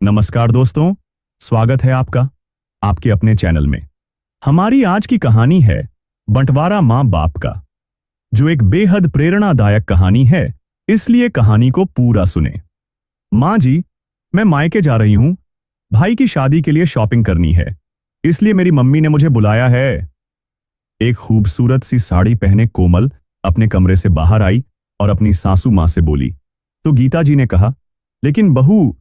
नमस्कार दोस्तों, स्वागत है आपका आपके अपने चैनल में। हमारी आज की कहानी है बंटवारा मां बाप का, जो एक बेहद प्रेरणादायक कहानी है, इसलिए कहानी को पूरा सुने। मां जी, मैं मायके जा रही हूं, भाई की शादी के लिए शॉपिंग करनी है, इसलिए मेरी मम्मी ने मुझे बुलाया है। एक खूबसूरत सी साड़ी पहने कोमल अपने कमरे से बाहर आई और अपनी सासू मां से बोली। तो गीता जी ने कहा, लेकिन बहू,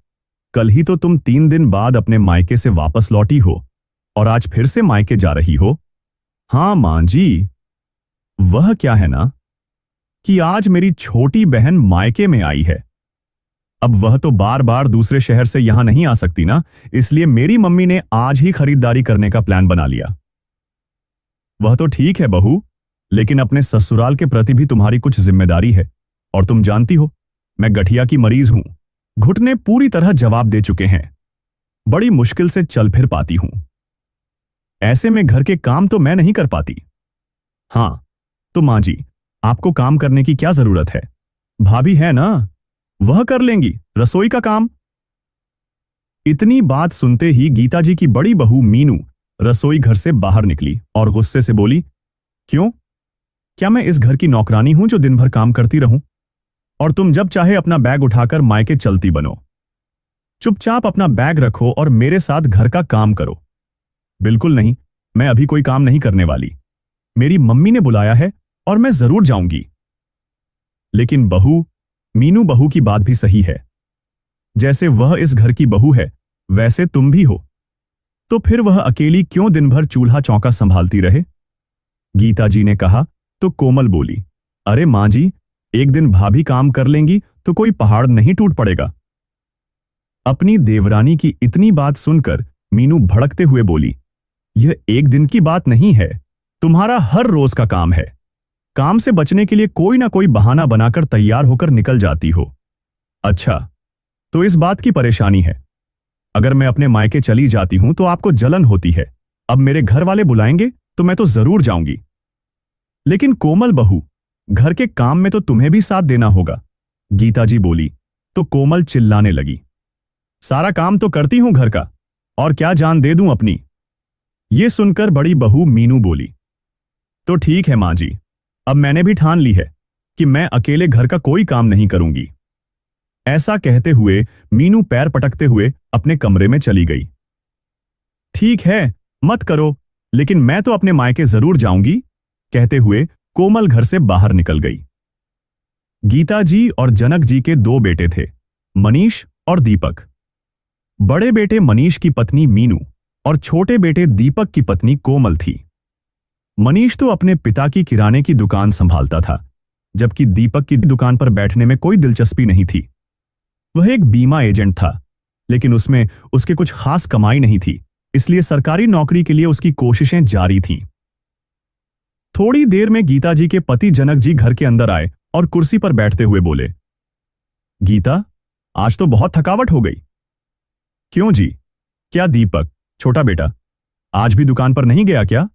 कल ही तो तुम 3 दिन बाद अपने मायके से वापस लौटी हो और आज फिर से मायके जा रही हो। हाँ मां जी, वह क्या है ना कि आज मेरी छोटी बहन मायके में आई है। अब वह तो बार बार दूसरे शहर से यहां नहीं आ सकती ना, इसलिए मेरी मम्मी ने आज ही खरीदारी करने का प्लान बना लिया। वह तो ठीक है बहू, लेकिन अपने ससुराल के प्रति भी तुम्हारी कुछ जिम्मेदारी है, और तुम जानती हो मैं गठिया की मरीज हूं। घुटने पूरी तरह जवाब दे चुके हैं, बड़ी मुश्किल से चल फिर पाती हूं। ऐसे में घर के काम तो मैं नहीं कर पाती। हां, तो मां जी, आपको काम करने की क्या जरूरत है? भाभी है ना, वह कर लेंगी रसोई का काम। इतनी बात सुनते ही गीता जी की बड़ी बहू मीनू रसोई घर से बाहर निकली और गुस्से से बोली, क्यों? क्या मैं इस घर की नौकरानी हूं जो दिन भर काम करती रहूं? और तुम जब चाहे अपना बैग उठाकर मायके चलती बनो। चुपचाप अपना बैग रखो और मेरे साथ घर का काम करो। बिल्कुल नहीं, मैं अभी कोई काम नहीं करने वाली। मेरी मम्मी ने बुलाया है और मैं जरूर जाऊंगी। लेकिन बहू, मीनू बहू की बात भी सही है। जैसे वह इस घर की बहू है, वैसे तुम भी हो। तो फिर वह अकेली क्यों दिन भर चूल्हा चौका संभालती रहे? गीता जी ने कहा। तो कोमल बोली, अरे मां जी, एक दिन भाभी काम कर लेंगी तो कोई पहाड़ नहीं टूट पड़ेगा। अपनी देवरानी की इतनी बात सुनकर मीनू भड़कते हुए बोली, यह एक दिन की बात नहीं है, तुम्हारा हर रोज का काम है। काम से बचने के लिए कोई ना कोई बहाना बनाकर तैयार होकर निकल जाती हो। अच्छा, तो इस बात की परेशानी है। अगर मैं अपने मायके चली जाती हूं तो आपको जलन होती है। अब मेरे घर वाले बुलाएंगे तो मैं तो जरूर जाऊंगी। लेकिन कोमल बहू, घर के काम में तो तुम्हें भी साथ देना होगा, गीता जी बोली। तो कोमल चिल्लाने लगी, सारा काम तो करती हूं घर का, और क्या जान दे दूं अपनी। यह सुनकर बड़ी बहू मीनू बोली, तो ठीक है मां जी, अब मैंने भी ठान ली है कि मैं अकेले घर का कोई काम नहीं करूंगी। ऐसा कहते हुए मीनू पैर पटकते हुए अपने कमरे में चली गई। ठीक है, मत करो, लेकिन मैं तो अपने मायके जरूर जाऊंगी, कहते हुए कोमल घर से बाहर निकल गई। गीता जी और जनक जी के 2 बेटे थे, मनीष और दीपक। बड़े बेटे मनीष की पत्नी मीनू और छोटे बेटे दीपक की पत्नी कोमल थी। मनीष तो अपने पिता की किराने की दुकान संभालता था, जबकि दीपक की दुकान पर बैठने में कोई दिलचस्पी नहीं थी। वह एक बीमा एजेंट था, लेकिन उसमें उसके कुछ खास कमाई नहीं थी, इसलिए सरकारी नौकरी के लिए उसकी कोशिशें जारी थीं। थोड़ी देर में गीता जी के पति जनक जी घर के अंदर आए और कुर्सी पर बैठते हुए बोले, गीता, आज तो बहुत थकावट हो गई। क्यों जी? क्या दीपक, छोटा बेटा, आज भी दुकान पर नहीं गया क्या?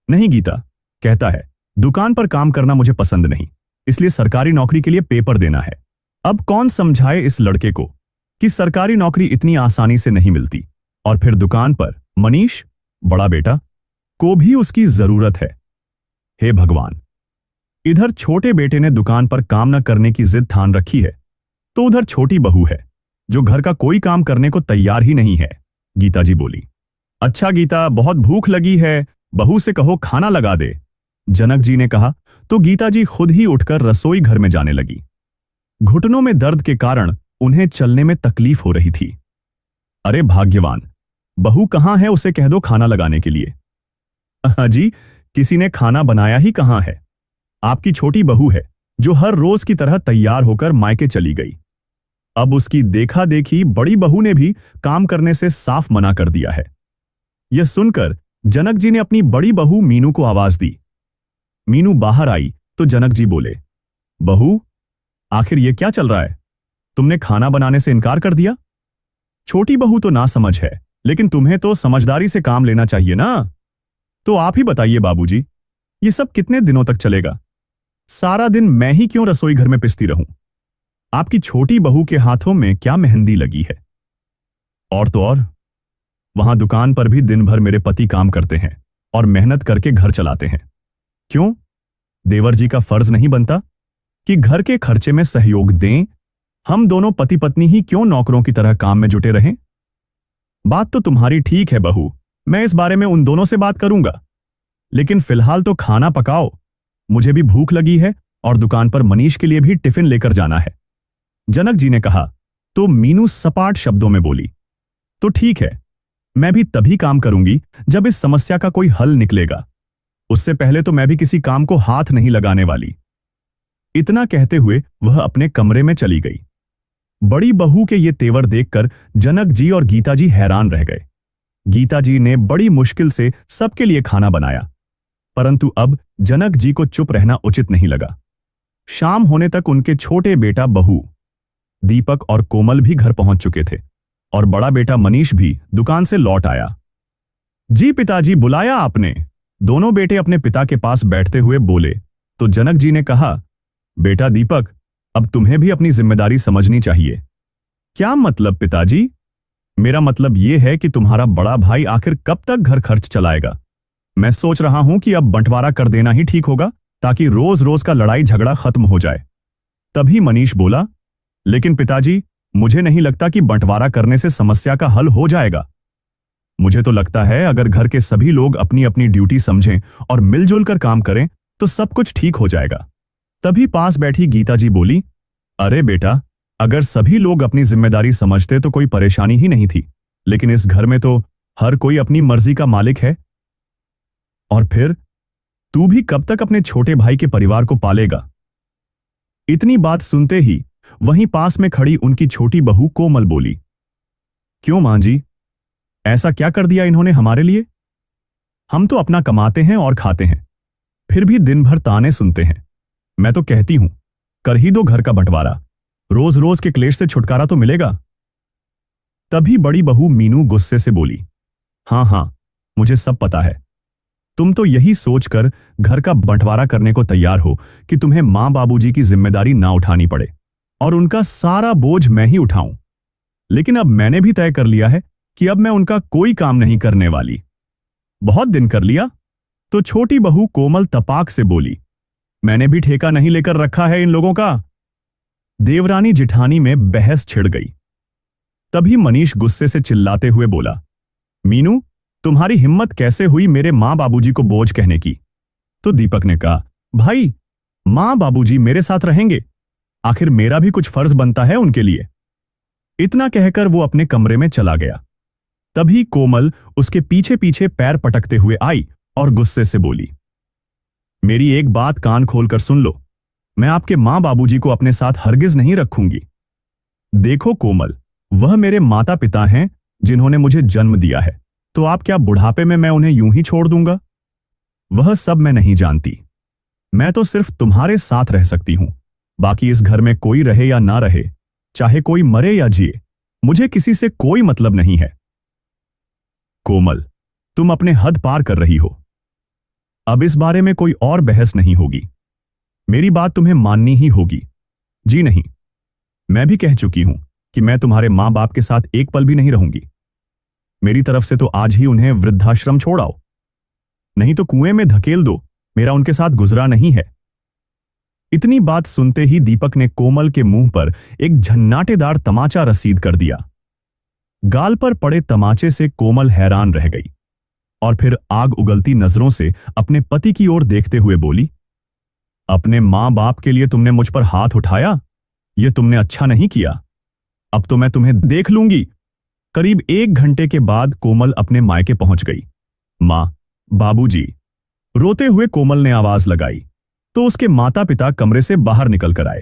नहीं गीता, कहता है दुकान पर काम करना मुझे पसंद नहीं, इसलिए सरकारी नौकरी के लिए पेपर देना है। अब कौन समझाए इस लड़के को कि सरकारी नौकरी इतनी आसानी से नहीं मिलती, और फिर दुकान पर मनीष, बड़ा बेटा, को भी उसकी जरूरत है। हे भगवान, इधर छोटे बेटे ने दुकान पर काम न करने की जिद ठान रखी है, तो उधर छोटी बहू है जो घर का कोई काम करने को तैयार ही नहीं है। गीता जी बोली, अच्छा गीता, बहुत भूख लगी है, बहू से कहो खाना लगा दे, जनक जी ने कहा। तो गीता जी खुद ही उठकर रसोई घर में जाने लगी। घुटनों में दर्द के कारण उन्हें चलने में तकलीफ हो रही थी। अरे भाग्यवान, बहू कहां है, उसे कह दो खाना लगाने के लिए। जी, किसी ने खाना बनाया ही कहां है, आपकी छोटी बहू है जो हर रोज की तरह तैयार होकर मायके चली गई। अब उसकी देखा देखी बड़ी बहू ने भी काम करने से साफ मना कर दिया है। यह सुनकर जनक जी ने अपनी बड़ी बहू मीनू को आवाज दी। मीनू बाहर आई तो जनक जी बोले, बहू, आखिर यह क्या चल रहा है? तुमने खाना बनाने से इनकार कर दिया। छोटी बहू तो ना समझ है, लेकिन तुम्हें तो समझदारी से काम लेना चाहिए ना। तो आप ही बताइए बाबूजी, ये सब कितने दिनों तक चलेगा? सारा दिन मैं ही क्यों रसोई घर में पिसती रहूं? आपकी छोटी बहू के हाथों में क्या मेहंदी लगी है? और तो और वहां दुकान पर भी दिन भर मेरे पति काम करते हैं और मेहनत करके घर चलाते हैं। क्यों? देवर जी का फर्ज नहीं बनता कि घर के खर्चे में सहयोग दें? हम दोनों पति पत्नी ही क्यों नौकरों की तरह काम में जुटे रहें? बात तो तुम्हारी ठीक है बहू, मैं इस बारे में उन दोनों से बात करूंगा, लेकिन फिलहाल तो खाना पकाओ, मुझे भी भूख लगी है और दुकान पर मनीष के लिए भी टिफिन लेकर जाना है। जनक जी ने कहा तो मीनू सपाट शब्दों में बोली, तो ठीक है, मैं भी तभी काम करूंगी जब इस समस्या का कोई हल निकलेगा। उससे पहले तो मैं भी किसी काम को हाथ नहीं लगाने वाली। इतना कहते हुए वह अपने कमरे में चली गई। बड़ी बहू के ये तेवर देखकर जनक जी और गीता जी हैरान रह गए। गीता जी ने बड़ी मुश्किल से सबके लिए खाना बनाया, परंतु अब जनक जी को चुप रहना उचित नहीं लगा। शाम होने तक उनके छोटे बेटा बहू दीपक और कोमल भी घर पहुंच चुके थे और बड़ा बेटा मनीष भी दुकान से लौट आया। जी पिताजी, बुलाया आपने? दोनों बेटे अपने पिता के पास बैठते हुए बोले तो जनक जी ने कहा, बेटा दीपक, अब तुम्हें भी अपनी जिम्मेदारी समझनी चाहिए। क्या मतलब पिताजी? मेरा मतलब यह है कि तुम्हारा बड़ा भाई आखिर कब तक घर खर्च चलाएगा? मैं सोच रहा हूं कि अब बंटवारा कर देना ही ठीक होगा ताकि रोज रोज का लड़ाई झगड़ा खत्म हो जाए। तभी मनीष बोला, लेकिन पिताजी, मुझे नहीं लगता कि बंटवारा करने से समस्या का हल हो जाएगा। मुझे तो लगता है अगर घर के सभी लोग अपनी अपनी ड्यूटी समझें और मिलजुल कर काम करें तो सब कुछ ठीक हो जाएगा। तभी पास बैठी गीता जी बोली, अरे बेटा, अगर सभी लोग अपनी जिम्मेदारी समझते तो कोई परेशानी ही नहीं थी, लेकिन इस घर में तो हर कोई अपनी मर्जी का मालिक है। और फिर तू भी कब तक अपने छोटे भाई के परिवार को पालेगा? इतनी बात सुनते ही वहीं पास में खड़ी उनकी छोटी बहू कोमल बोली, क्यों मां जी, ऐसा क्या कर दिया इन्होंने हमारे लिए? हम तो अपना कमाते हैं और खाते हैं, फिर भी दिन भर ताने सुनते हैं। मैं तो कहती हूं, कर ही दो घर का बंटवारा, रोज रोज के क्लेश से छुटकारा तो मिलेगा। तभी बड़ी बहू मीनू गुस्से से बोली, हां हां, मुझे सब पता है। तुम तो यही सोचकर घर का बंटवारा करने को तैयार हो कि तुम्हें मां बाबूजी की जिम्मेदारी ना उठानी पड़े और उनका सारा बोझ मैं ही उठाऊं। लेकिन अब मैंने भी तय कर लिया है कि अब मैं उनका कोई काम नहीं करने वाली। बहुत दिन कर लिया? तो छोटी बहू कोमल तपाक से बोली, मैंने भी ठेका नहीं लेकर रखा है इन लोगों का। देवरानी जिठानी में बहस छिड़ गई। तभी मनीष गुस्से से चिल्लाते हुए बोला, मीनू, तुम्हारी हिम्मत कैसे हुई मेरे मां बाबूजी को बोझ कहने की? तो दीपक ने कहा, भाई, मां बाबूजी मेरे साथ रहेंगे, आखिर मेरा भी कुछ फर्ज बनता है उनके लिए। इतना कहकर वो अपने कमरे में चला गया। तभी कोमल उसके पीछे पीछे पैर पटकते हुए आई और गुस्से से बोली, मेरी एक बात कान खोलकर सुन लो, मैं आपके मां बाबूजी को अपने साथ हरगिज नहीं रखूंगी। देखो कोमल, वह मेरे माता पिता हैं जिन्होंने मुझे जन्म दिया है, तो आप क्या बुढ़ापे में मैं उन्हें यूं ही छोड़ दूंगा? वह सब मैं नहीं जानती। मैं तो सिर्फ तुम्हारे साथ रह सकती हूं, बाकी इस घर में कोई रहे या ना रहे, चाहे कोई मरे या जिए, मुझे किसी से कोई मतलब नहीं है। कोमल, तुम अपने हद पार कर रही हो। अब इस बारे में कोई और बहस नहीं होगी। मेरी बात तुम्हें माननी ही होगी। जी नहीं, मैं भी कह चुकी हूं कि मैं तुम्हारे मां बाप के साथ एक पल भी नहीं रहूंगी। मेरी तरफ से तो आज ही उन्हें वृद्धाश्रम छोड़ाओ, नहीं तो कुएं में धकेल दो, मेरा उनके साथ गुजरा नहीं है। इतनी बात सुनते ही दीपक ने कोमल के मुंह पर एक झन्नाटेदार तमाचा रसीद कर दिया। गाल पर पड़े तमाचे से कोमल हैरान रह गई और फिर आग उगलती नजरों से अपने पति की ओर देखते हुए बोली, अपने मां बाप के लिए तुमने मुझ पर हाथ उठाया, यह तुमने अच्छा नहीं किया। अब तो मैं तुम्हें देख लूंगी। करीब 1 घंटे के बाद कोमल अपने मायके पहुंच गई। मां, बाबूजी, रोते हुए कोमल ने आवाज लगाई तो उसके माता पिता कमरे से बाहर निकल कर आए।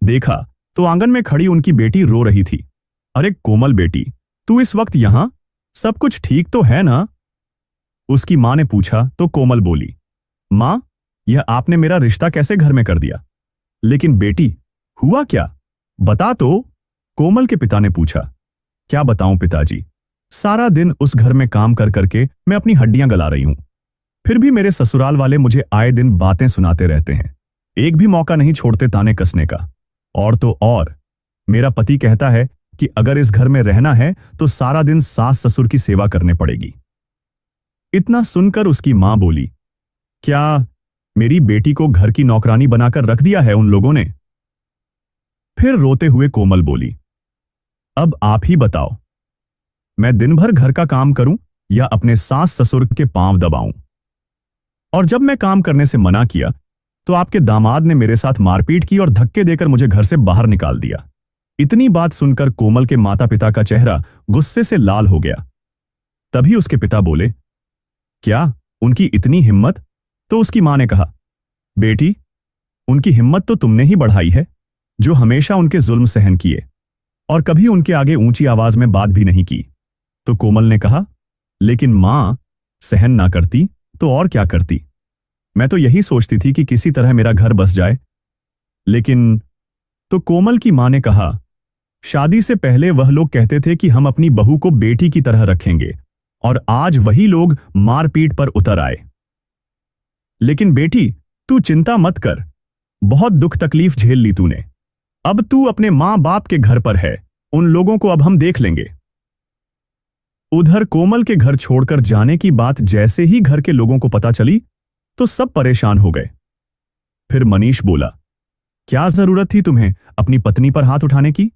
देखा तो आंगन में खड़ी उनकी बेटी रो रही थी। अरे कोमल बेटी, तू इस वक्त यहां? सब कुछ ठीक तो है ना? उसकी मां ने पूछा तो कोमल बोली, मां, यह आपने मेरा रिश्ता कैसे घर में कर दिया? लेकिन बेटी, हुआ क्या? बता तो। कोमल के पिता ने पूछा। क्या बताऊं पिताजी, सारा दिन उस घर में काम कर करके मैं अपनी हड्डियां गला रही हूं, फिर भी मेरे ससुराल वाले मुझे आए दिन बातें सुनाते रहते हैं, एक भी मौका नहीं छोड़ते ताने कसने का। और तो और मेरा पति कहता है कि अगर इस घर में रहना है तो सारा दिन सास ससुर की सेवा करने पड़ेगी। इतना सुनकर उसकी मां बोली, क्या मेरी बेटी को घर की नौकरानी बनाकर रख दिया है उन लोगों ने? फिर रोते हुए कोमल बोली, अब आप ही बताओ, मैं दिन भर घर का काम करूं या अपने सास ससुर के पांव दबाऊं? और जब मैं काम करने से मना किया तो आपके दामाद ने मेरे साथ मारपीट की और धक्के देकर मुझे घर से बाहर निकाल दिया। इतनी बात सुनकर कोमल के माता पिता का चेहरा गुस्से से लाल हो गया। तभी उसके पिता बोले, क्या उनकी इतनी हिम्मत? तो उसकी मां ने कहा, बेटी, उनकी हिम्मत तो तुमने ही बढ़ाई है, जो हमेशा उनके जुल्म सहन किए और कभी उनके आगे ऊंची आवाज में बात भी नहीं की। तो कोमल ने कहा, लेकिन मां, सहन ना करती तो और क्या करती? मैं तो यही सोचती थी कि किसी तरह मेरा घर बस जाए। लेकिन तो कोमल की मां ने कहा, शादी से पहले वह लोग कहते थे कि हम अपनी बहू को बेटी की तरह रखेंगे और आज वही लोग मारपीट पर उतर आए। लेकिन बेटी, तू चिंता मत कर, बहुत दुख तकलीफ झेल ली तूने। अब तू अपने मां बाप के घर पर है, उन लोगों को अब हम देख लेंगे। उधर कोमल के घर छोड़कर जाने की बात जैसे ही घर के लोगों को पता चली तो सब परेशान हो गए। फिर मनीष बोला, क्या जरूरत थी तुम्हें अपनी पत्नी पर हाथ उठाने की?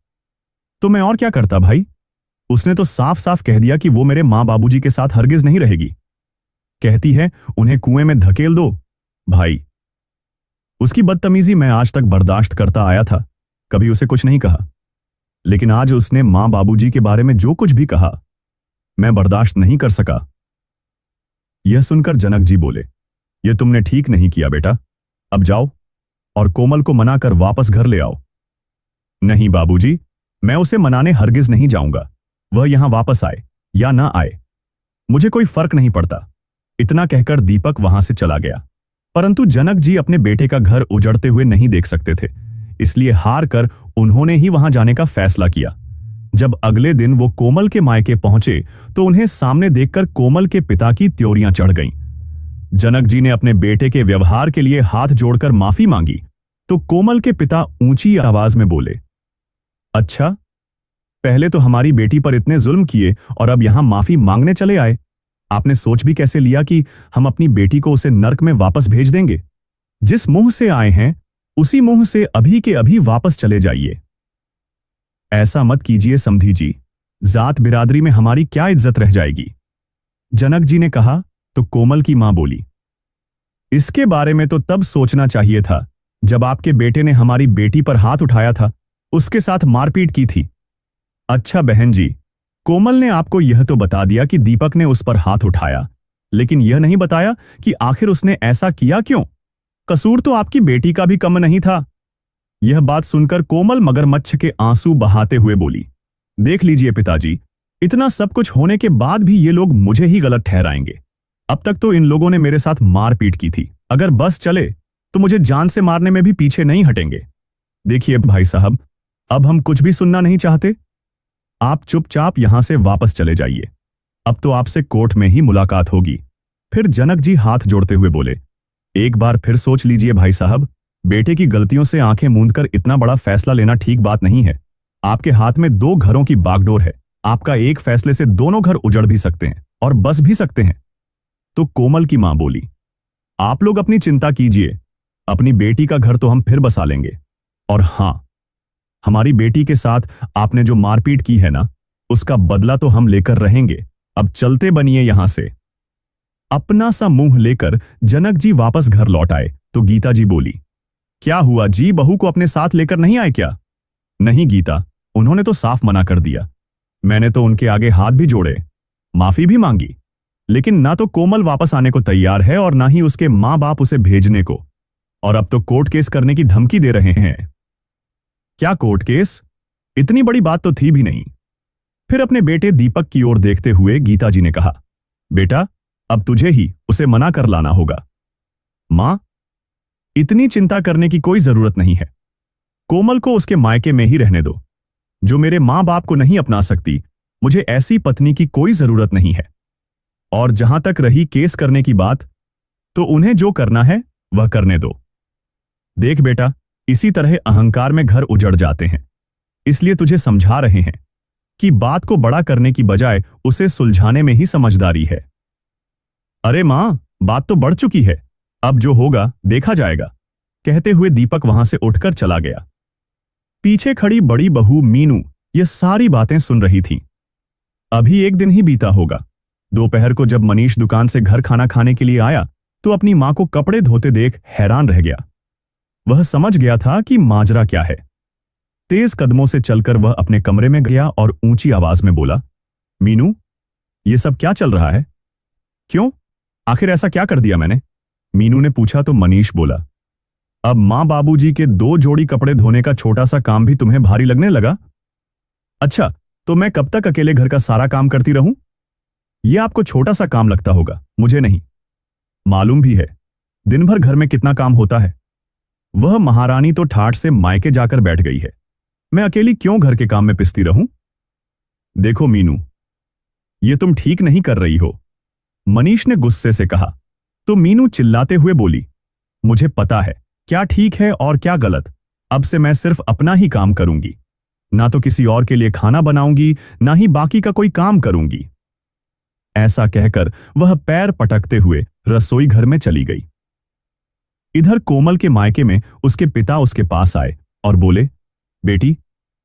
तो मैं और क्या करता भाई? उसने तो साफ साफ कह दिया कि वो मेरे मां बाबूजी के साथ हरगिज नहीं रहेगी। कहती है उन्हें कुएं में धकेल दो। भाई, उसकी बदतमीजी मैं आज तक बर्दाश्त करता आया था, कभी उसे कुछ नहीं कहा। लेकिन आज उसने मां बाबूजी के बारे में जो कुछ भी कहा, मैं बर्दाश्त नहीं कर सका। यह सुनकर जनक जी बोले, यह तुमने ठीक नहीं किया बेटा, अब जाओ और कोमल को मनाकर वापस घर ले आओ। नहीं बाबूजी, मैं उसे मनाने हरगिज नहीं जाऊंगा, वह यहां वापस आए या ना आए, मुझे कोई फर्क नहीं पड़ता। इतना कहकर दीपक वहां से चला गया। परंतु जनक जी अपने बेटे का घर उजड़ते हुए नहीं देख सकते थे, इसलिए हार कर उन्होंने ही वहां जाने का फैसला किया। जब अगले दिन वो कोमल के मायके पहुंचे तो उन्हें सामने देखकर कोमल के पिता की त्योरियां चढ़ गईं। जनक जी ने अपने बेटे के व्यवहार के लिए हाथ जोड़कर माफी मांगी तो कोमल के पिता ऊंची आवाज में बोले, अच्छा, पहले तो हमारी बेटी पर इतने जुल्म किए और अब यहां माफी मांगने चले आए। आपने सोच भी कैसे लिया कि हम अपनी बेटी को उसे नर्क में वापस भेज देंगे? जिस मुंह से आए हैं उसी मुंह से अभी के अभी वापस चले जाइए। ऐसा मत कीजिए समधी जी, जात बिरादरी में हमारी क्या इज्जत रह जाएगी? जनक जी ने कहा तो कोमल की मां बोली, इसके बारे में तो तब सोचना चाहिए था जब आपके बेटे ने हमारी बेटी पर हाथ उठाया था, उसके साथ मारपीट की थी। अच्छा बहन जी, कोमल ने आपको यह तो बता दिया कि दीपक ने उस पर हाथ उठाया, लेकिन यह नहीं बताया कि आखिर उसने ऐसा किया क्यों। कसूर तो आपकी बेटी का भी कम नहीं था। यह बात सुनकर कोमल मगरमच्छ के आंसू बहाते हुए बोली, देख लीजिए पिताजी, इतना सब कुछ होने के बाद भी ये लोग मुझे ही गलत ठहराएंगे। अब तक तो इन लोगों ने मेरे साथ मारपीट की थी, अगर बस चले तो मुझे जान से मारने में भी पीछे नहीं हटेंगे। देखिए भाई साहब, अब हम कुछ भी सुनना नहीं चाहते, आप चुपचाप यहां से वापस चले जाइए। अब तो आपसे कोर्ट में ही मुलाकात होगी। फिर जनक जी हाथ जोड़ते हुए बोले, एक बार फिर सोच लीजिए भाई साहब, बेटे की गलतियों से आंखें मूंदकर इतना बड़ा फैसला लेना ठीक बात नहीं है। आपके हाथ में 2 घरों की बागडोर है, आपका एक फैसले से दोनों घर उजड़ भी सकते हैं और बस भी सकते हैं। तो कोमल की मां बोली, आप लोग अपनी चिंता कीजिए, अपनी बेटी का घर तो हम फिर बसा लेंगे। और हां, हमारी बेटी के साथ आपने जो मारपीट की है ना, उसका बदला तो हम लेकर रहेंगे। अब चलते बनिए यहां से। अपना सा मुंह लेकर जनक जी वापस घर लौट आए तो गीता जी बोली, क्या हुआ जी, बहू को अपने साथ लेकर नहीं आए क्या? नहीं गीता, उन्होंने तो साफ मना कर दिया। मैंने तो उनके आगे हाथ भी जोड़े, माफी भी मांगी, लेकिन ना तो कोमल वापस आने को तैयार है और ना ही उसके मां बाप उसे भेजने को। और अब तो कोर्ट केस करने की धमकी दे रहे हैं। क्या कोर्ट केस? इतनी बड़ी बात तो थी भी नहीं। फिर अपने बेटे दीपक की ओर देखते हुए गीता जी ने कहा, बेटा, अब तुझे ही उसे मना कर लाना होगा। मां, इतनी चिंता करने की कोई जरूरत नहीं है। कोमल को उसके मायके में ही रहने दो। जो मेरे मां बाप को नहीं अपना सकती, मुझे ऐसी पत्नी की कोई जरूरत नहीं है। और जहां तक रही केस करने की बात, तो उन्हें जो करना है वह करने दो। देख बेटा, इसी तरह अहंकार में घर उजड़ जाते हैं, इसलिए तुझे समझा रहे हैं कि बात को बड़ा करने की बजाय उसे सुलझाने में ही समझदारी है। अरे मां, बात तो बढ़ चुकी है, अब जो होगा देखा जाएगा, कहते हुए दीपक वहां से उठकर चला गया। पीछे खड़ी बड़ी बहू मीनू ये सारी बातें सुन रही थी। अभी एक दिन ही बीता होगा। दोपहर को जब मनीष दुकान से घर खाना खाने के लिए आया तो अपनी मां को कपड़े धोते देख हैरान रह गया। वह समझ गया था कि माजरा क्या है। तेज कदमों से चलकर वह अपने कमरे में गया और ऊंची आवाज में बोला, मीनू, ये सब क्या चल रहा है? क्यों, आखिर ऐसा क्या कर दिया मैंने? मीनू ने पूछा तो मनीष बोला, अब मां बाबूजी के 2 जोड़ी कपड़े धोने का छोटा सा काम भी तुम्हें भारी लगने लगा? अच्छा, तो मैं कब तक अकेले घर का सारा काम करती रहूं? यह आपको छोटा सा काम लगता होगा, मुझे नहीं। मालूम भी है दिन भर घर में कितना काम होता है। वह महारानी तो ठाठ से मायके जाकर बैठ गई है, मैं अकेली क्यों घर के काम में पिसती रहूं? देखो मीनू, ये तुम ठीक नहीं कर रही हो, मनीष ने गुस्से से कहा। तो मीनू चिल्लाते हुए बोली, मुझे पता है क्या ठीक है और क्या गलत। अब से मैं सिर्फ अपना ही काम करूंगी, ना तो किसी और के लिए खाना बनाऊंगी, ना ही बाकी का कोई काम करूंगी। ऐसा कहकर वह पैर पटकते हुए रसोई घर में चली गई। इधर कोमल के मायके में उसके पिता उसके पास आए और बोले, बेटी,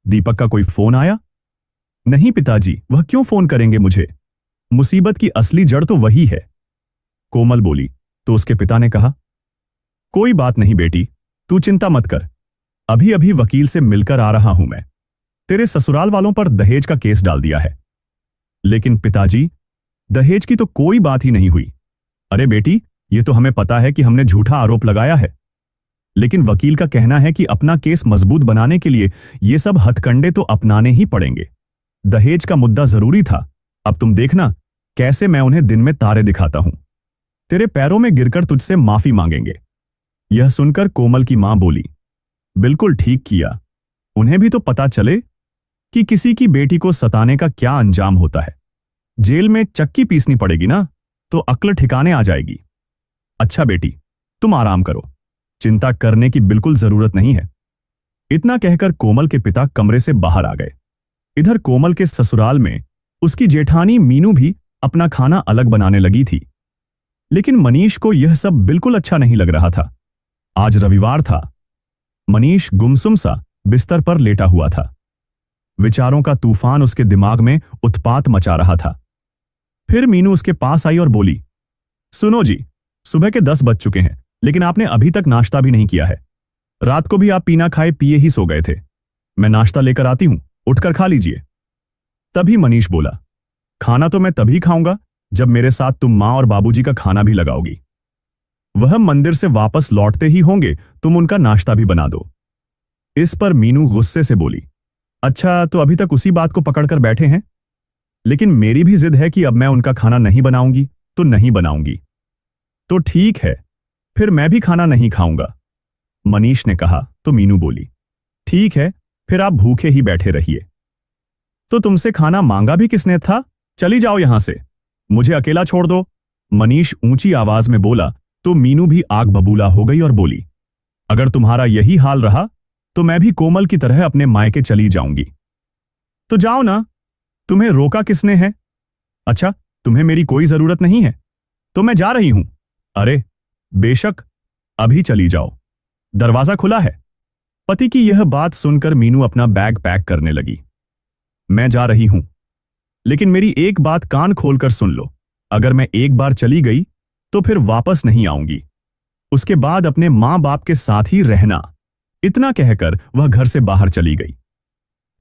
दीपक का कोई फोन आया? नहीं पिताजी, वह क्यों फोन करेंगे मुझे? मुसीबत की असली जड़ तो वही है, कोमल बोली। तो उसके पिता ने कहा, कोई बात नहीं बेटी, तू चिंता मत कर, अभी अभी वकील से मिलकर आ रहा हूं मैं। तेरे ससुराल वालों पर दहेज का केस डाल दिया है। लेकिन पिताजी, दहेज की तो कोई बात ही नहीं हुई। अरे बेटी, ये तो हमें पता है कि हमने झूठा आरोप लगाया है, लेकिन वकील का कहना है कि अपना केस मजबूत बनाने के लिए ये सब हथकंडे तो अपनाने ही पड़ेंगे। दहेज का मुद्दा जरूरी था, अब तुम देखना कैसे मैं उन्हें दिन में तारे दिखाता हूं। तेरे पैरों में गिरकर तुझसे माफी मांगेंगे। यह सुनकर कोमल की मां बोली, बिल्कुल ठीक किया, उन्हें भी तो पता चले कि किसी की बेटी को सताने का क्या अंजाम होता है। जेल में चक्की पीसनी पड़ेगी ना, तो अक्ल ठिकाने आ जाएगी। अच्छा बेटी, तुम आराम करो, चिंता करने की बिल्कुल जरूरत नहीं है। इतना कहकर कोमल के पिता कमरे से बाहर आ गए। इधर कोमल के ससुराल में उसकी जेठानी मीनू भी अपना खाना अलग बनाने लगी थी, लेकिन मनीष को यह सब बिल्कुल अच्छा नहीं लग रहा था। आज रविवार था। मनीष गुमसुम सा बिस्तर पर लेटा हुआ था। विचारों का तूफान उसके दिमाग में उत्पात मचा रहा था। फिर मीनू उसके पास आई और बोली, सुनो जी, सुबह के 10 बज चुके हैं, लेकिन आपने अभी तक नाश्ता भी नहीं किया है। रात को भी आप बिना खाए पिए ही सो गए थे। मैं नाश्ता लेकर आती हूं, उठकर खा लीजिए। तभी मनीष बोला, खाना तो मैं तभी खाऊंगा जब मेरे साथ तुम मां और बाबूजी का खाना भी लगाओगी। वह मंदिर से वापस लौटते ही होंगे, तुम उनका नाश्ता भी बना दो। इस पर मीनू गुस्से से बोली, अच्छा, तो अभी तक उसी बात को पकड़कर बैठे हैं? लेकिन मेरी भी जिद है कि अब मैं उनका खाना नहीं बनाऊंगी तो नहीं बनाऊंगी। तो ठीक है, फिर मैं भी खाना नहीं खाऊंगा, मनीष ने कहा। तो मीनू बोली, ठीक है, फिर आप भूखे ही बैठे रहिए। तो तुमसे खाना मांगा भी किसने था? चली जाओ यहां से, मुझे अकेला छोड़ दो, मनीष ऊंची आवाज में बोला। तो मीनू भी आग बबूला हो गई और बोली, अगर तुम्हारा यही हाल रहा तो मैं भी कोमल की तरह अपने मायके चली जाऊंगी। तो जाओ ना, तुम्हें रोका किसने है? अच्छा, तुम्हें मेरी कोई जरूरत नहीं है तो मैं जा रही हूं। अरे बेशक, अभी चली जाओ, दरवाजा खुला है। पति की यह बात सुनकर मीनू अपना बैग पैक करने लगी। मैं जा रही हूं, लेकिन मेरी एक बात कान खोलकर सुन लो, अगर मैं एक बार चली गई तो फिर वापस नहीं आऊंगी। उसके बाद अपने मां बाप के साथ ही रहना। इतना कहकर वह घर से बाहर चली गई।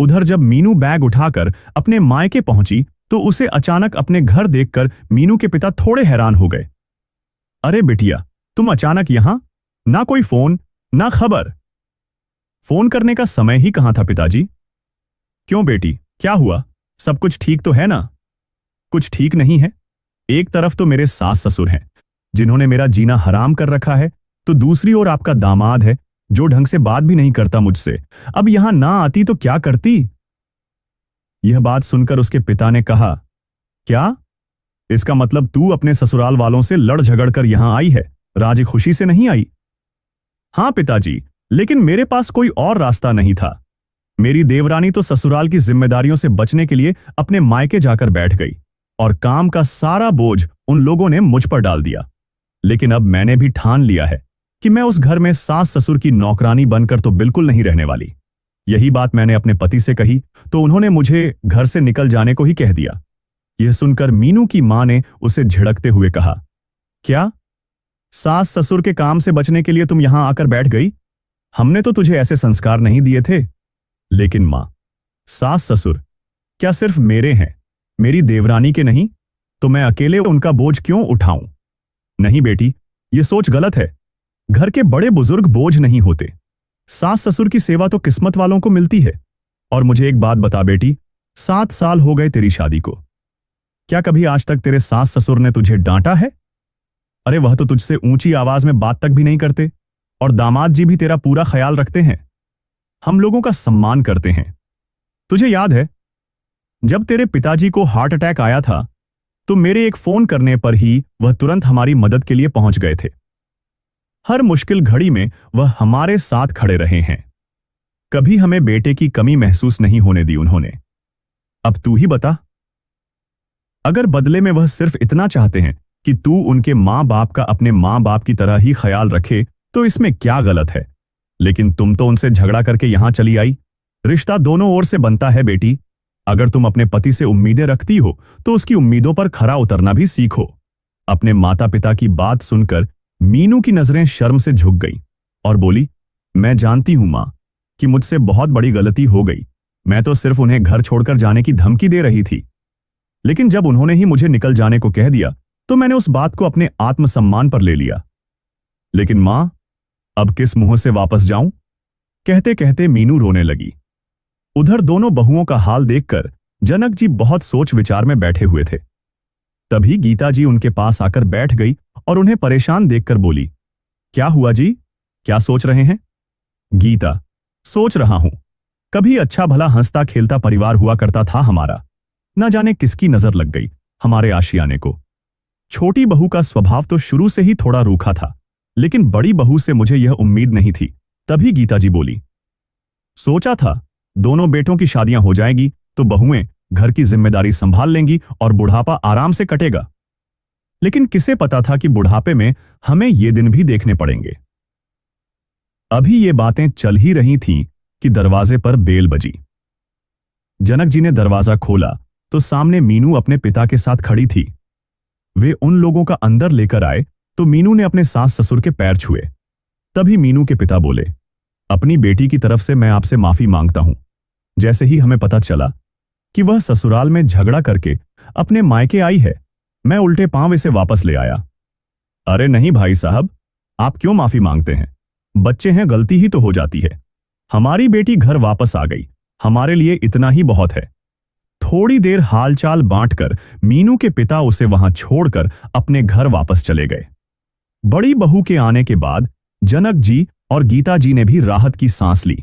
उधर जब मीनू बैग उठाकर अपने मायके पहुंची तो उसे अचानक अपने घर देखकर मीनू के पिता थोड़े हैरान हो गए। अरे बिटिया, तुम अचानक यहां? ना कोई फोन, ना खबर। फोन करने का समय ही कहां था पिताजी? क्यों बेटी, क्या हुआ? सब कुछ ठीक तो है ना? कुछ ठीक नहीं है। एक तरफ तो मेरे सास ससुर हैं जिन्होंने मेरा जीना हराम कर रखा है, तो दूसरी ओर आपका दामाद है जो ढंग से बात भी नहीं करता मुझसे। अब यहां ना आती तो क्या करती? यह बात सुनकर उसके पिता ने कहा, क्या? इसका मतलब तू अपने ससुराल वालों से लड़ झगड़ कर यहां आई है, राजी खुशी से नहीं आई? हां पिताजी, लेकिन मेरे पास कोई और रास्ता नहीं था। मेरी देवरानी तो ससुराल की जिम्मेदारियों से बचने के लिए अपने मायके जाकर बैठ गई और काम का सारा बोझ उन लोगों ने मुझ पर डाल दिया। लेकिन अब मैंने भी ठान लिया है कि मैं उस घर में सास ससुर की नौकरानी बनकर तो बिल्कुल नहीं रहने वाली। यही बात मैंने अपने पति से कही तो उन्होंने मुझे घर से निकल जाने को ही कह दिया। यह सुनकर मीनू की मां ने उसे झिड़कते हुए कहा, क्या सास ससुर के काम से बचने के लिए तुम यहां आकर बैठ गई? हमने तो तुझे ऐसे संस्कार नहीं दिए थे। लेकिन मां, सास ससुर क्या सिर्फ मेरे हैं, मेरी देवरानी के नहीं? तो मैं अकेले उनका बोझ क्यों उठाऊं? नहीं बेटी, यह सोच गलत है। घर के बड़े बुजुर्ग बोझ नहीं होते। सास ससुर की सेवा तो किस्मत वालों को मिलती है। और मुझे एक बात बता बेटी, 7 साल हो गए तेरी शादी को, क्या कभी आज तक तेरे सास ससुर ने तुझे डांटा है? अरे वह तो तुझसे ऊंची आवाज में बात तक भी नहीं करते, और दामाद जी भी तेरा पूरा ख्याल रखते हैं, हम लोगों का सम्मान करते हैं। तुझे याद है जब तेरे पिताजी को हार्ट अटैक आया था तो मेरे एक फोन करने पर ही वह तुरंत हमारी मदद के लिए पहुंच गए थे। हर मुश्किल घड़ी में वह हमारे साथ खड़े रहे हैं। कभी हमें बेटे की कमी महसूस नहीं होने दी उन्होंने। अब तू ही बता, अगर बदले में वह सिर्फ इतना चाहते हैं कि तू उनके मां बाप का अपने मां बाप की तरह ही ख्याल रखे तो इसमें क्या गलत है? लेकिन तुम तो उनसे झगड़ा करके यहां चली आई। रिश्ता दोनों ओर से बनता है बेटी। अगर तुम अपने पति से उम्मीदें रखती हो तो उसकी उम्मीदों पर खरा उतरना भी सीखो। अपने माता पिता की बात सुनकर मीनू की नजरें शर्म से झुक गई और बोली, मैं जानती हूं मां कि मुझसे बहुत बड़ी गलती हो गई। मैं तो सिर्फ उन्हें घर छोड़कर जाने की धमकी दे रही थी, लेकिन जब उन्होंने ही मुझे निकल जाने को कह दिया तो मैंने उस बात को अपने आत्मसम्मान पर ले लिया। लेकिन मां, अब किस मुंह से वापस जाऊं? कहते कहते मीनू रोने लगी। उधर दोनों बहुओं का हाल देखकर जनक जी बहुत सोच विचार में बैठे हुए थे। तभी गीता जी उनके पास आकर बैठ गई और उन्हें परेशान देखकर बोली, क्या हुआ जी, क्या सोच रहे हैं? गीता, सोच रहा हूं, कभी अच्छा भला हंसता खेलता परिवार हुआ करता था हमारा, न जाने किसकी नजर लग गई हमारे आशियाने को। छोटी बहू का स्वभाव तो शुरू से ही थोड़ा रूखा था, लेकिन बड़ी बहू से मुझे यह उम्मीद नहीं थी। तभी गीता जी बोली, सोचा था दोनों बेटों की शादियां हो जाएगी तो बहुएं घर की जिम्मेदारी संभाल लेंगी और बुढ़ापा आराम से कटेगा। लेकिन किसे पता था कि बुढ़ापे में हमें ये दिन भी देखने पड़ेंगे। अभी ये बातें चल ही रही थीं कि दरवाजे पर बेल बजी। जनक जी ने दरवाजा खोला तो सामने मीनू अपने पिता के साथ खड़ी थी। वे उन लोगों का अंदर लेकर आए तो मीनू ने अपने सास ससुर के पैर छुए। तभी मीनू के पिता बोले, अपनी बेटी की तरफ से मैं आपसे माफी मांगता हूं। जैसे ही हमें पता चला कि वह ससुराल में झगड़ा करके अपने मायके आई है, मैं उल्टे पांव इसे वापस ले आया। अरे नहीं भाई साहब, आप क्यों माफी मांगते हैं? बच्चे हैं, गलती ही तो हो जाती है। हमारी बेटी घर वापस आ गई, हमारे लिए इतना ही बहुत है। थोड़ी देर हालचाल बांटकर मीनू के पिता उसे वहां छोड़कर अपने घर वापस चले गए। बड़ी बहू के आने के बाद जनक जी और गीता जी ने भी राहत की सांस ली।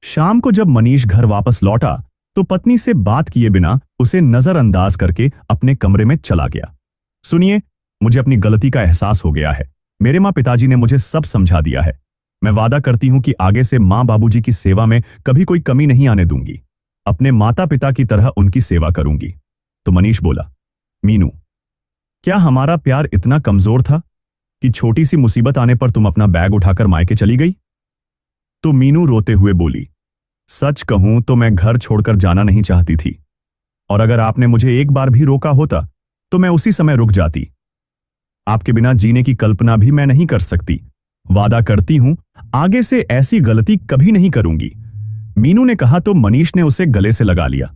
शाम को जब मनीष घर वापस लौटा तो पत्नी से बात किए बिना उसे नजरअंदाज करके अपने कमरे में चला गया। सुनिए, मुझे अपनी गलती का एहसास हो गया है। मेरे मां पिताजी ने मुझे सब समझा दिया है। मैं वादा करती हूं कि आगे से मां बाबूजी की सेवा में कभी कोई कमी नहीं आने दूंगी। अपने माता पिता की तरह उनकी सेवा करूंगी। तो मनीष बोला, मीनू, क्या हमारा प्यार इतना कमजोर था कि छोटी सी मुसीबत आने पर तुम अपना बैग उठाकर मायके चली गई? तो मीनू रोते हुए बोली, सच कहूं तो मैं घर छोड़कर जाना नहीं चाहती थी, और अगर आपने मुझे एक बार भी रोका होता तो मैं उसी समय रुक जाती। आपके बिना जीने की कल्पना भी मैं नहीं कर सकती। वादा करती हूं आगे से ऐसी गलती कभी नहीं करूंगी। मीनू ने कहा तो मनीष ने उसे गले से लगा लिया।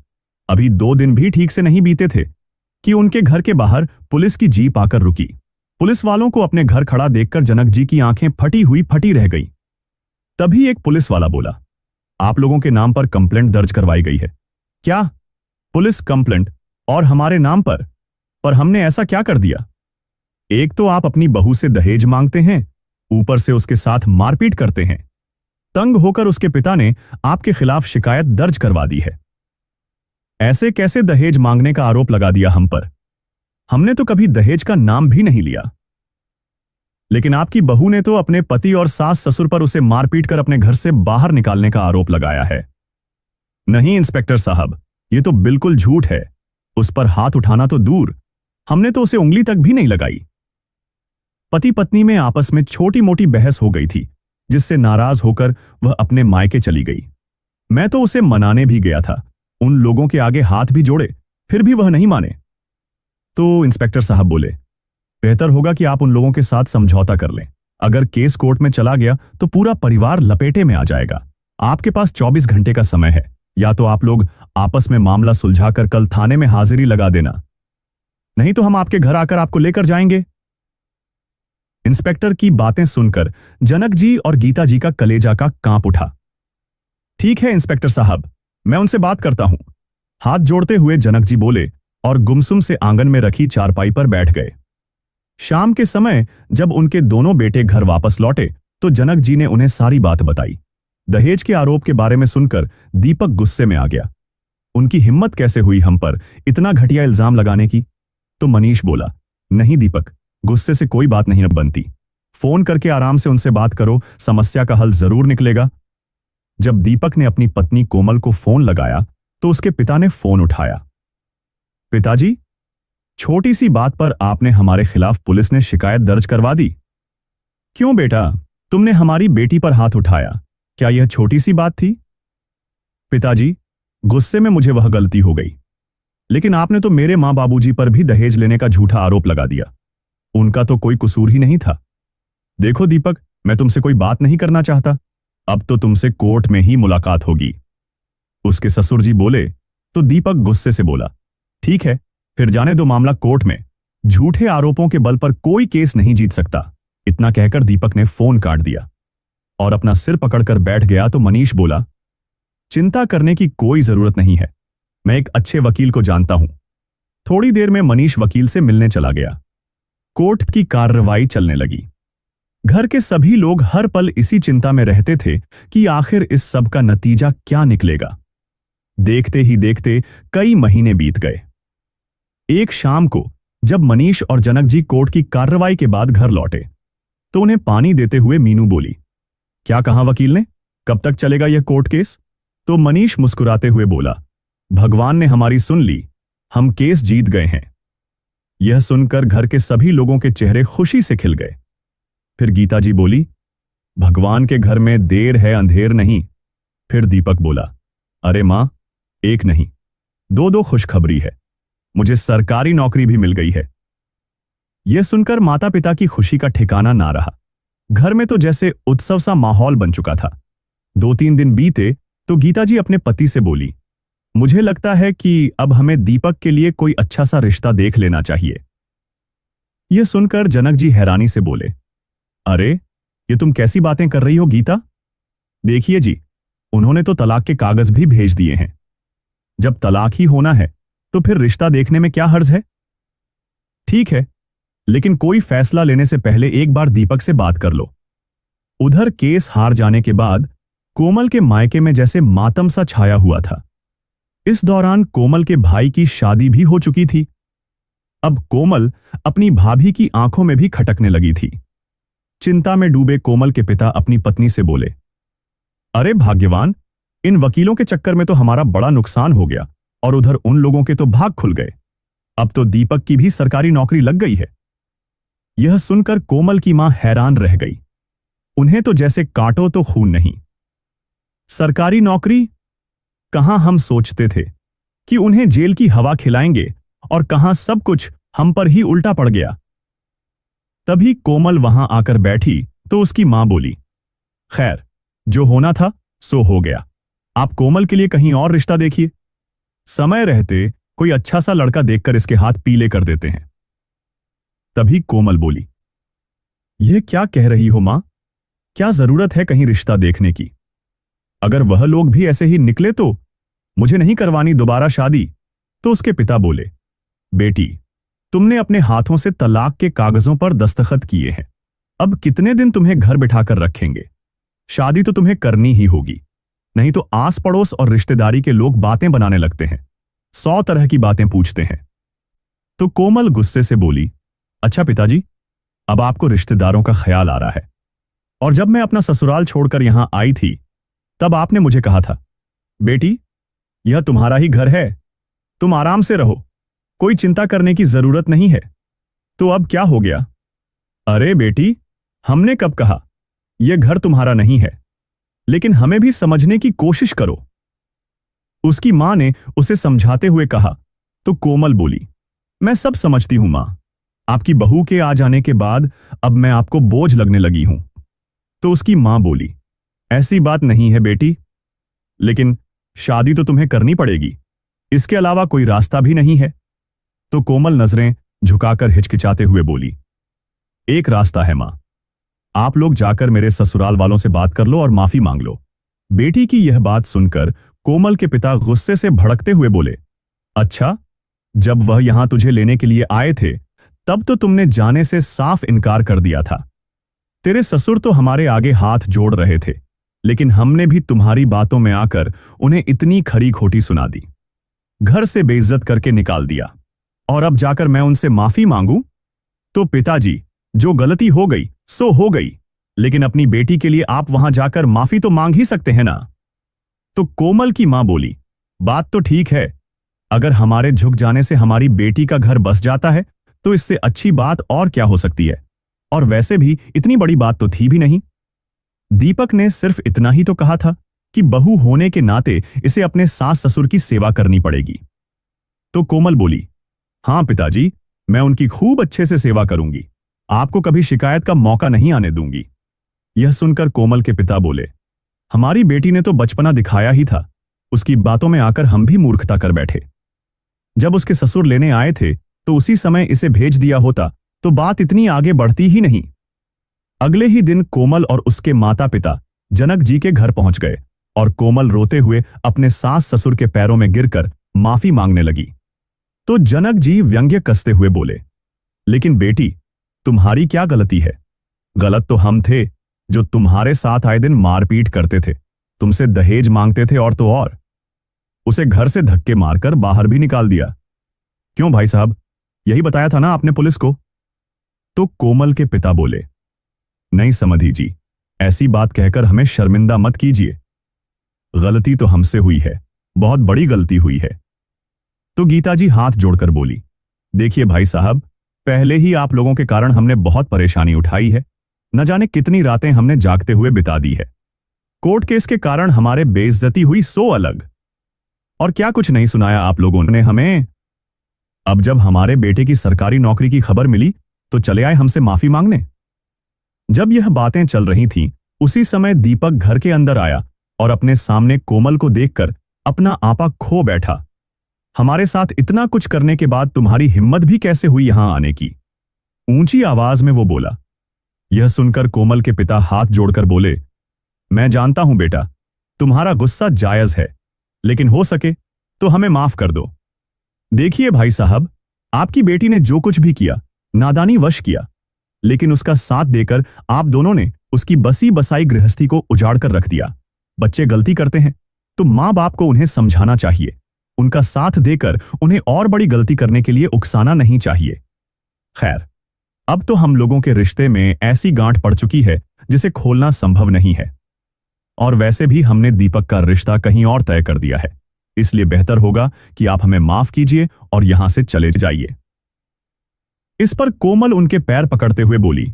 अभी 2 दिन भी ठीक से नहीं बीते थे कि उनके घर के बाहर पुलिस की जीप आकर रुकी। पुलिस वालों को अपने घर खड़ा देखकर जनक जी की आंखें फटी रह गई। तभी एक पुलिस वाला बोला, आप लोगों के नाम पर कंप्लेंट दर्ज करवाई गई है। क्या? Police complaint? और हमारे नाम पर? पर हमने ऐसा क्या कर दिया? एक तो आप अपनी बहू से दहेज मांगते हैं, ऊपर से उसके साथ मारपीट करते हैं। तंग होकर उसके पिता ने आपके खिलाफ शिकायत दर्ज करवा दी है। ऐसे कैसे दहेज मांगने का आरोप लगा दिया हम पर? हमने तो कभी दहेज का नाम भी नहीं लिया। लेकिन आपकी बहू ने तो अपने पति और सास ससुर पर उसे मारपीट कर अपने घर से बाहर निकालने का आरोप लगाया है। नहीं इंस्पेक्टर साहब, ये तो बिल्कुल झूठ है। उस पर हाथ उठाना तो दूर, हमने तो उसे उंगली तक भी नहीं लगाई। पति पत्नी में आपस में छोटी मोटी बहस हो गई थी, जिससे नाराज होकर वह अपने मायके चली गई। मैं तो उसे मनाने भी गया था, उन लोगों के आगे हाथ भी जोड़े, फिर भी वह नहीं माने। तो इंस्पेक्टर साहब बोले, बेहतर होगा कि आप उन लोगों के साथ समझौता कर लें। अगर केस कोर्ट में चला गया तो पूरा परिवार लपेटे में आ जाएगा। आपके पास 24 घंटे का समय है, या तो आप लोग आपस में मामला सुलझाकर कल थाने में हाजिरी लगा देना, नहीं तो हम आपके घर आकर आपको लेकर जाएंगे। इंस्पेक्टर की बातें सुनकर जनक जी और गीता जी का कलेजा का कांप उठा। ठीक है इंस्पेक्टर साहब, मैं उनसे बात करता हूं। हाथ जोड़ते हुए जनक जी बोले और गुमसुम से आंगन में रखी चारपाई पर बैठ गए। शाम के समय जब उनके दोनों बेटे घर वापस लौटे तो जनक जी ने उन्हें सारी बात बताई। दहेज के आरोप के बारे में सुनकर दीपक गुस्से में आ गया। उनकी हिम्मत कैसे हुई हम पर इतना घटिया इल्जाम लगाने की? तो मनीष बोला, नहीं दीपक, गुस्से से कोई बात नहीं बनती। फोन करके आराम से उनसे बात करो, समस्या का हल जरूर निकलेगा। जब दीपक ने अपनी पत्नी कोमल को फोन लगाया तो उसके पिता ने फोन उठाया। पिताजी, छोटी सी बात पर आपने हमारे खिलाफ पुलिस ने शिकायत दर्ज करवा दी। क्यों बेटा, तुमने हमारी बेटी पर हाथ उठाया, क्या यह छोटी सी बात थी? पिताजी, गुस्से में मुझे वह गलती हो गई, लेकिन आपने तो मेरे मां बाबूजी पर भी दहेज लेने का झूठा आरोप लगा दिया। उनका तो कोई कसूर ही नहीं था। देखो दीपक, मैं तुमसे कोई बात नहीं करना चाहता, अब तो तुमसे कोर्ट में ही मुलाकात होगी। उसके ससुर जी बोले तो दीपक गुस्से से बोला, ठीक है, फिर जाने दो मामला कोर्ट में। झूठे आरोपों के बल पर कोई केस नहीं जीत सकता। इतना कहकर दीपक ने फोन काट दिया और अपना सिर पकड़कर बैठ गया। तो मनीष बोला, चिंता करने की कोई जरूरत नहीं है, मैं एक अच्छे वकील को जानता हूं। थोड़ी देर में मनीष वकील से मिलने चला गया। कोर्ट की कार्रवाई चलने लगी। घर के सभी लोग हर पल इसी चिंता में रहते थे कि आखिर इस सब का नतीजा क्या निकलेगा। देखते ही देखते कई महीने बीत गए। एक शाम को जब मनीष और जनक जी कोर्ट की कार्रवाई के बाद घर लौटे तो उन्हें पानी देते हुए मीनू बोली, क्या कहा वकील ने, कब तक चलेगा यह कोर्ट केस? तो मनीष मुस्कुराते हुए बोला, भगवान ने हमारी सुन ली, हम केस जीत गए हैं। यह सुनकर घर के सभी लोगों के चेहरे खुशी से खिल गए। फिर गीता जी बोली, भगवान के घर में देर है अंधेर नहीं। फिर दीपक बोला, अरे मां, एक नहीं दो खुशखबरी है, मुझे सरकारी नौकरी भी मिल गई है। यह सुनकर माता पिता की खुशी का ठिकाना ना रहा। घर में तो जैसे उत्सव सा माहौल बन चुका था। 2-3 दिन बीते तो गीता जी अपने पति से बोली, मुझे लगता है कि अब हमें दीपक के लिए कोई अच्छा सा रिश्ता देख लेना चाहिए। यह सुनकर जनक जी हैरानी से बोले, अरे ये तुम कैसी बातें कर रही हो गीता? देखिए जी, उन्होंने तो तलाक के कागज भी भेज दिए हैं। जब तलाक ही होना है तो फिर रिश्ता देखने में क्या हर्ज है? ठीक है, लेकिन कोई फैसला लेने से पहले एक बार दीपक से बात कर लो। उधर केस हार जाने के बाद कोमल के मायके में जैसे मातम सा छाया हुआ था। इस दौरान कोमल के भाई की शादी भी हो चुकी थी। अब कोमल अपनी भाभी की आंखों में भी खटकने लगी थी। चिंता में डूबे कोमल के पिता अपनी पत्नी से बोले, अरे भाग्यवान, इन वकीलों के चक्कर में तो हमारा बड़ा नुकसान हो गया और उधर उन लोगों के तो भाग खुल गए। अब तो दीपक की भी सरकारी नौकरी लग गई है। यह सुनकर कोमल की मां हैरान रह गई। उन्हें तो जैसे काटो तो खून नहीं। सरकारी नौकरी? कहां हम सोचते थे कि उन्हें जेल की हवा खिलाएंगे, और कहां सब कुछ हम पर ही उल्टा पड़ गया। तभी कोमल वहां आकर बैठी तो उसकी मां बोली, खैर, जो होना था सो हो गया। आप कोमल के लिए कहीं और रिश्ता देखिए। समय रहते कोई अच्छा सा लड़का देखकर इसके हाथ पीले कर देते हैं। तभी कोमल बोली, यह क्या कह रही हो मां? क्या जरूरत है कहीं रिश्ता देखने की? अगर वह लोग भी ऐसे ही निकले तो मुझे नहीं करवानी दोबारा शादी। तो उसके पिता बोले, बेटी, तुमने अपने हाथों से तलाक के कागजों पर दस्तखत किए हैं, अब कितने दिन तुम्हें घर बिठाकर रखेंगे? शादी तो तुम्हें करनी ही होगी, नहीं तो आस पड़ोस और रिश्तेदारी के लोग बातें बनाने लगते हैं, 100 तरह की बातें पूछते हैं। तो कोमल गुस्से से बोली, अच्छा पिताजी, अब आपको रिश्तेदारों का ख्याल आ रहा है, और जब मैं अपना ससुराल छोड़कर यहां आई थी तब आपने मुझे कहा था, बेटी यह तुम्हारा ही घर है, तुम आराम से रहो, कोई चिंता करने की जरूरत नहीं है। तो अब क्या हो गया? अरे बेटी, हमने कब कहा यह घर तुम्हारा नहीं है, लेकिन हमें भी समझने की कोशिश करो। उसकी मां ने उसे समझाते हुए कहा। तो कोमल बोली, मैं सब समझती हूं मां, आपकी बहू के आ जाने के बाद अब मैं आपको बोझ लगने लगी हूं। तो उसकी मां बोली, ऐसी बात नहीं है बेटी, लेकिन शादी तो तुम्हें करनी पड़ेगी, इसके अलावा कोई रास्ता भी नहीं है। तो कोमल नजरें झुकाकर हिचकिचाते हुए बोली, एक रास्ता है मां, आप लोग जाकर मेरे ससुराल वालों से बात कर लो और माफी मांग लो। बेटी की यह बात सुनकर कोमल के पिता गुस्से से भड़कते हुए बोले, अच्छा, जब वह यहां तुझे लेने के लिए आए थे तब तो तुमने जाने से साफ इनकार कर दिया था। तेरे ससुर तो हमारे आगे हाथ जोड़ रहे थे, लेकिन हमने भी तुम्हारी बातों में आकर उन्हें इतनी खरी खोटी सुना दी, घर से बेइज्जत करके निकाल दिया, और अब जाकर मैं उनसे माफी मांगू? तो पिताजी, जो गलती हो गई सो हो गई, लेकिन अपनी बेटी के लिए आप वहां जाकर माफी तो मांग ही सकते हैं ना। तो कोमल की मां बोली, बात तो ठीक है, अगर हमारे झुक जाने से हमारी बेटी का घर बस जाता है तो इससे अच्छी बात और क्या हो सकती है, और वैसे भी इतनी बड़ी बात तो थी भी नहीं। दीपक ने सिर्फ इतना ही तो कहा था कि बहू होने के नाते इसे अपने सास ससुर की सेवा करनी पड़ेगी। तो कोमल बोली, हां पिताजी, मैं उनकी खूब अच्छे से सेवा करूंगी, आपको कभी शिकायत का मौका नहीं आने दूंगी। यह सुनकर कोमल के पिता बोले, हमारी बेटी ने तो बचपना दिखाया ही था, उसकी बातों में आकर हम भी मूर्खता कर बैठे। जब उसके ससुर लेने आए थे तो उसी समय इसे भेज दिया होता तो बात इतनी आगे बढ़ती ही नहीं। अगले ही दिन कोमल और उसके माता पिता जनक जी के घर पहुंच गए और कोमल रोते हुए अपने सास ससुर के पैरों में गिरकर माफी मांगने लगी। तो जनक जी व्यंग्य कसते हुए बोले, लेकिन बेटी, तुम्हारी क्या गलती है? गलत तो हम थे जो तुम्हारे साथ आए दिन मारपीट करते थे, तुमसे दहेज मांगते थे, और तो और उसे घर से धक्के मारकर बाहर भी निकाल दिया। क्यों भाई साहब, यही बताया था ना आपने पुलिस को? तो कोमल के पिता बोले, नहीं समधी जी, ऐसी बात कहकर हमें शर्मिंदा मत कीजिए, गलती तो हमसे हुई है, बहुत बड़ी गलती हुई है। तो गीता जी हाथ जोड़कर बोली, देखिए भाई साहब, पहले ही आप लोगों के कारण हमने बहुत परेशानी उठाई है, न जाने कितनी रातें हमने जागते हुए बिता दी है, कोर्ट केस के कारण हमारे बेइज्जती हुई सो अलग, और क्या कुछ नहीं सुनाया आप लोगों ने हमें। अब जब हमारे बेटे की सरकारी नौकरी की खबर मिली तो चले आए हमसे माफी मांगने। जब यह बातें चल रही थीं, उसी समय दीपक घर के अंदर आया और अपने सामने कोमल को देखकर अपना आपा खो बैठा। हमारे साथ इतना कुछ करने के बाद तुम्हारी हिम्मत भी कैसे हुई यहां आने की? ऊंची आवाज में वो बोला। यह सुनकर कोमल के पिता हाथ जोड़कर बोले, मैं जानता हूं बेटा, तुम्हारा गुस्सा जायज है, लेकिन हो सके तो हमें माफ कर दो। देखिए भाई साहब, आपकी बेटी ने जो कुछ भी किया नादानी वश किया, लेकिन उसका साथ देकर आप दोनों ने उसकी बसी बसाई गृहस्थी को उजाड़ कर रख दिया। बच्चे गलती करते हैं तो मां बाप को उन्हें समझाना चाहिए, उनका साथ देकर उन्हें और बड़ी गलती करने के लिए उकसाना नहीं चाहिए। खैर, अब तो हम लोगों के रिश्ते में ऐसी गांठ पड़ चुकी है जिसे खोलना संभव नहीं है, और वैसे भी हमने दीपक का रिश्ता कहीं और तय कर दिया है, इसलिए बेहतर होगा कि आप हमें माफ कीजिए और यहां से चले जाइए। इस पर कोमल उनके पैर पकड़ते हुए बोली,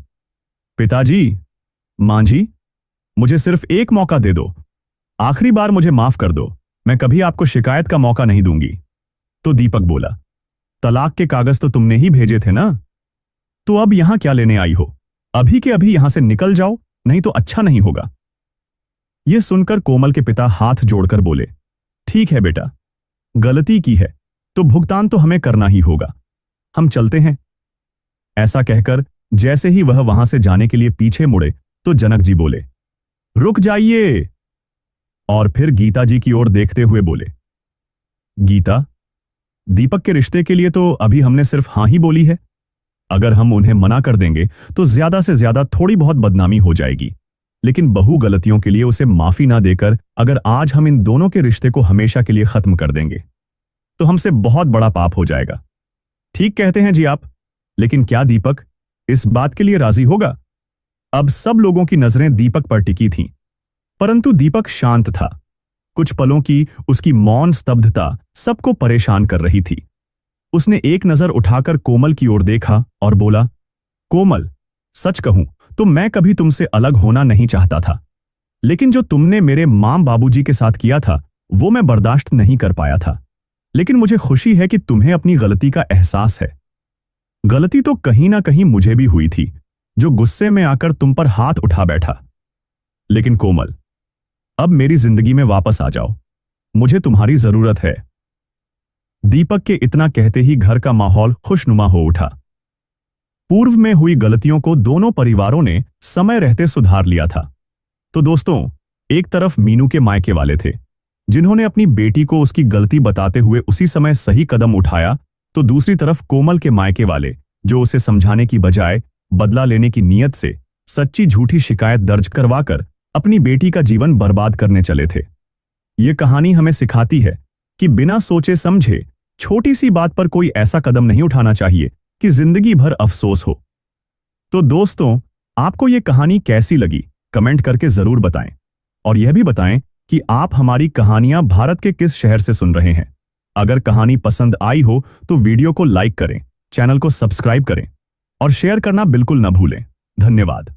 पिताजी, मां जी, मुझे सिर्फ एक मौका दे दो, आखिरी बार मुझे माफ कर दो, मैं कभी आपको शिकायत का मौका नहीं दूंगी। तो दीपक बोला, तलाक के कागज तो तुमने ही भेजे थे ना, तो अब यहां क्या लेने आई हो? अभी के अभी यहां से निकल जाओ, नहीं तो अच्छा नहीं होगा। यह सुनकर कोमल के पिता हाथ जोड़कर बोले, ठीक है बेटा, गलती की है तो भुगतान तो हमें करना ही होगा, हम चलते हैं। ऐसा कहकर जैसे ही वह वहां से जाने के लिए पीछे मुड़े तो जनक जी बोले, रुक जाइए, और फिर गीता जी की ओर देखते हुए बोले, गीता, दीपक के रिश्ते के लिए तो अभी हमने सिर्फ हां ही बोली है, अगर हम उन्हें मना कर देंगे तो ज्यादा से ज्यादा थोड़ी बहुत बदनामी हो जाएगी, लेकिन बहु गलतियों के लिए उसे माफी ना देकर अगर आज हम इन दोनों के रिश्ते को हमेशा के लिए खत्म कर देंगे तो हमसे बहुत बड़ा पाप हो जाएगा। ठीक कहते हैं जी आप, लेकिन क्या दीपक इस बात के लिए राजी होगा? अब सब लोगों की नजरें दीपक पर टिकी थीं, परंतु दीपक शांत था। कुछ पलों की उसकी मौन स्तब्धता सबको परेशान कर रही थी। उसने एक नजर उठाकर कोमल की ओर देखा और बोला, कोमल, सच कहूं तो मैं कभी तुमसे अलग होना नहीं चाहता था, लेकिन जो तुमने मेरे मां बाबूजी के साथ किया था वो मैं बर्दाश्त नहीं कर पाया था। लेकिन मुझे खुशी है कि तुम्हें अपनी गलती का एहसास है। गलती तो कहीं ना कहीं मुझे भी हुई थी, जो गुस्से में आकर तुम पर हाथ उठा बैठा। लेकिन कोमल, अब मेरी जिंदगी में वापस आ जाओ, मुझे तुम्हारी जरूरत है। दीपक के इतना कहते ही घर का माहौल खुशनुमा हो उठा। पूर्व में हुई गलतियों को दोनों परिवारों ने समय रहते सुधार लिया था। तो दोस्तों, एक तरफ मीनू के मायके वाले थे, जिन्होंने अपनी बेटी को उसकी गलती बताते हुए उसी समय सही कदम उठाया, तो दूसरी तरफ कोमल के मायके वाले, जो उसे समझाने की बजाय बदला लेने की नीयत से सच्ची झूठी शिकायत दर्ज करवाकर अपनी बेटी का जीवन बर्बाद करने चले थे। ये कहानी हमें सिखाती है कि बिना सोचे समझे छोटी सी बात पर कोई ऐसा कदम नहीं उठाना चाहिए कि जिंदगी भर अफसोस हो। तो दोस्तों, आपको ये कहानी कैसी लगी कमेंट करके जरूर बताएं, और यह भी बताएं कि आप हमारी कहानियां भारत के किस शहर से सुन रहे हैं। अगर कहानी पसंद आई हो तो वीडियो को लाइक करें, चैनल को सब्सक्राइब करें और शेयर करना बिल्कुल न भूलें। धन्यवाद।